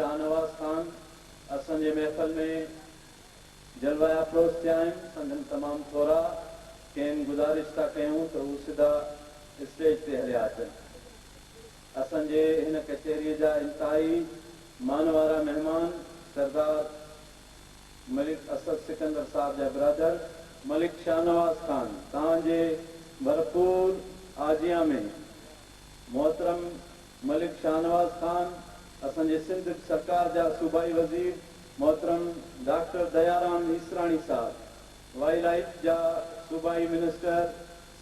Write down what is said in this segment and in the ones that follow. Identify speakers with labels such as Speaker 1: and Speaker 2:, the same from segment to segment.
Speaker 1: शाहनवाज़ खान असांजे महफ़िल में जलवा अप्रोच थिया आहिनि। संदन तमामु थोरा कंहिं गुज़ारिश था कयूं त हू सिधा स्टेज ते हलिया अचनि। असांजे हिन कचहरीअ जा इंतहाई मान वारा महिमान सरदार मलिक असद सिकंदर साहब जा ब्रदर मलिक शाहनवाज़ खान, तव्हांजे भरपूर आजिया में मोहतरम मलिक शाहनवाज़ खान असांजे सिंध सरकार जा सूबाई वज़ीर मोहतरम डॉक्टर दयाराम ईसराणी साहब, वाइल्ड लाइफ जा सूबाई मिनिस्टर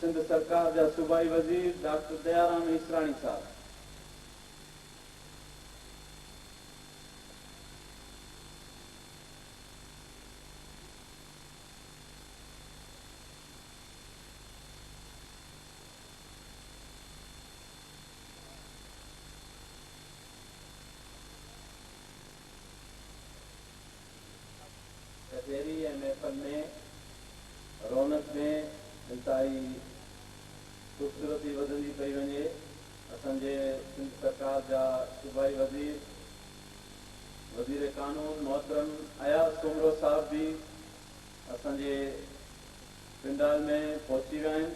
Speaker 1: सिंध सरकार जा सूबाई वज़ीर डॉक्टर दयाराम ईसराणी साहब, कचहरी ऐं महफ़िल में रौनक में इंतहाई ख़ूबसूरती वधंदी पई वञे। असांजे सिंध सरकार जा सूबाई वज़ीर कानून मोहतरम अयाज़ कुमरो साहब भी असांजे पिंडाल में पहुची विया आहिनि।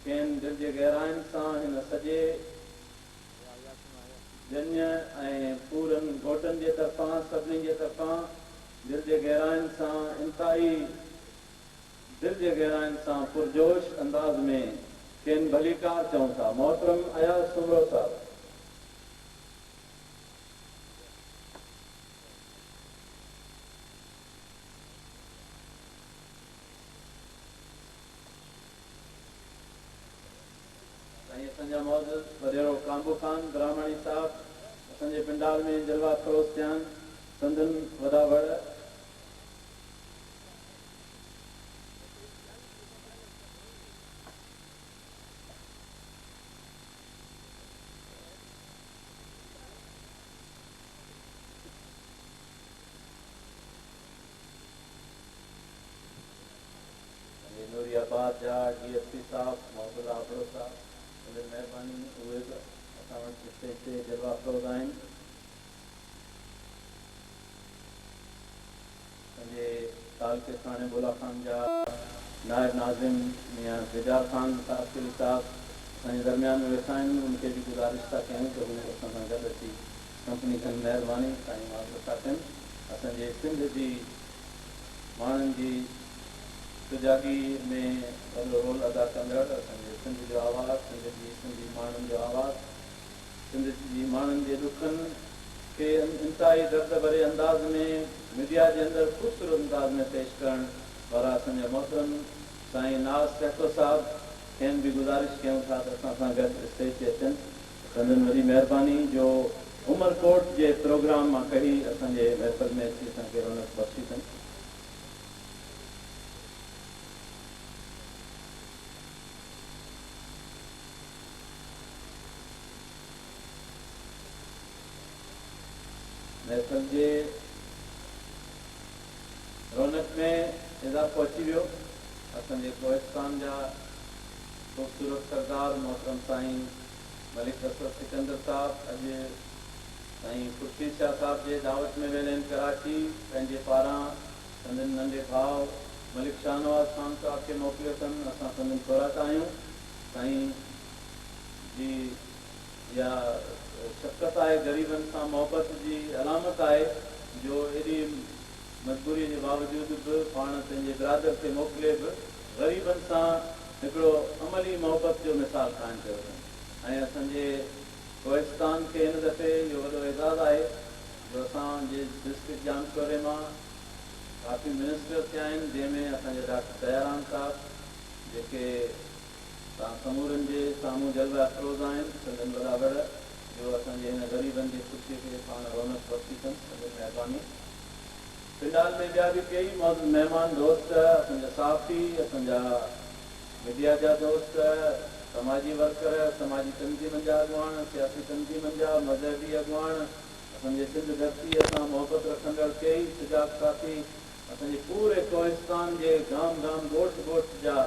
Speaker 1: कंहिं दिलि जे गहराइनि सां हिन सॼे जन्य ऐं पूरनि घोटनि जे तरफ़ां सभिनी जे तरफ़ां दिलि जे गहराइनि सां इंतहाई दिलि जे गहराइनि सां पुरजोश अंदाज़ में कंहिं भलीकार चऊं था। मोहतरम अयाज़ कुमरो साहब। असांजा मौजूद वॾेरो कांबू खान ब्राह्मणी साहब असांजे पिंडाल में जलवा फरोज़ थिया आहिनि। संदन वॾा वड़ नूरियाबाद जा DSP साहब मोहम्मद आबरो साहब, उन्हनि महिरबानी उहे बि असां वटि स्टेज ते जलवा अफ़रोज़ आहिनि। असांजे तालके थाणे बोला खान जा नायब नाज़िम मियां ज़िजार खान ताक़िली साहब असांजे दरमियान में वेठा आहिनि। उनखे बि गुज़ारिश था कयूं त हू असां सां गॾु अची कंपनी कनि, महिरबानी साईं माज़रत था कनि। असांजे सिंध जी माण्हुनि जी सुजागी में वॾो रोल अदा कंदड़ असांजे सिंध जो आवाज़ु, सिंधी माण्हुनि जो आवाज़ु, सिंध जी माण्हुनि जे ॾुखनि खे इंतहाई दर्द भरे अंदाज़ में मीडिया जे अंदरि ख़ूबसूरत अंदाज़ में पेश करण वारा असांजा मोहतरम साईं नाज़ सहतो साहब, खेनि बि गुज़ारिश कयूं था त असां सां गॾु स्टेज ते अचनि। संदन वॾी महिरबानी जो उमरकोट जे प्रोग्राम मां कढी असांजे महफ़िल में अची असांखे रौनक बख़्शी अथनि। महफ़िल जे रौनक में इज़ाफ़ो अची वियो। असांजे कोहिस्तान जा ख़ूबसूरत सरदार मोहतरम साईं मलिक असद सिकंदर साहब अॼु साईं खुर्शीद शाह साहब जे दावत में वेल आहिनि कराची। पंहिंजे पारां संदन नंढे भाउ मलिक शाहनवाज़ खान साहब खे मोकिलियो अथनि। असां संदन खुरात आहियूं। साईं जी इहा शफ़क़त आहे, ग़रीबनि सां मोहबत जी अलामत आहे जो एॾी मजबूरी जे बावजूदि बि पाण पंहिंजे बिरादर खे मोकिले बि ग़रीबनि सां हिकिड़ो अमली मोहबत जो मिसाल क़ाइमु कयो अथनि। ऐं असांजे कोहिस्तान खे हिन दफ़े इहो वॾो एज़ाज़ आहे जो असांजे डिस्ट्रिक्ट जानकोरे मां काफ़ी मिनिस्टर थिया आहिनि, जंहिंमें असांजे डॉक्टर दयाराम साहब जेके तव्हां समूरनि जे साम्हूं जलवा अफ़रोज़ आहिनि, संदन वॾा वड़ जो असांजे हिन ग़रीबनि जी ख़ुशीअ खे पाण रौनक बख़्शी कनि। संदन महिरबानी। पिंडाल में ॿिया बि कई मौजूद महिमान दोस्त, असांजा साफ़ी, असांजा मीडिया जा दोस्त, समाजी वर्कर, समाजी तंज़ीमनि जा अॻुवान, सियासी तंज़ीमनि जा मज़हबी अॻुवान, असांजे सिंध धरतीअ सां मोहबत रखंदड़ कई सिजाग साथी, असांजे पूरे कोहिस्तान जे गाम गाम ॻोठ ॻोठ जा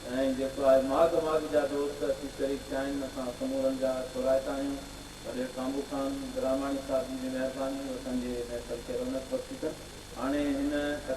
Speaker 1: ऐं जेको आहे माग माग जा दोस्त अची शरीक थिया आहिनि। असां समूरनि जा शुराइता आहियूं। वॾे काबू खान ग्रामाणी साहिब जी महिरबानी असांजे महफ़िल खे रौनक बख़्शी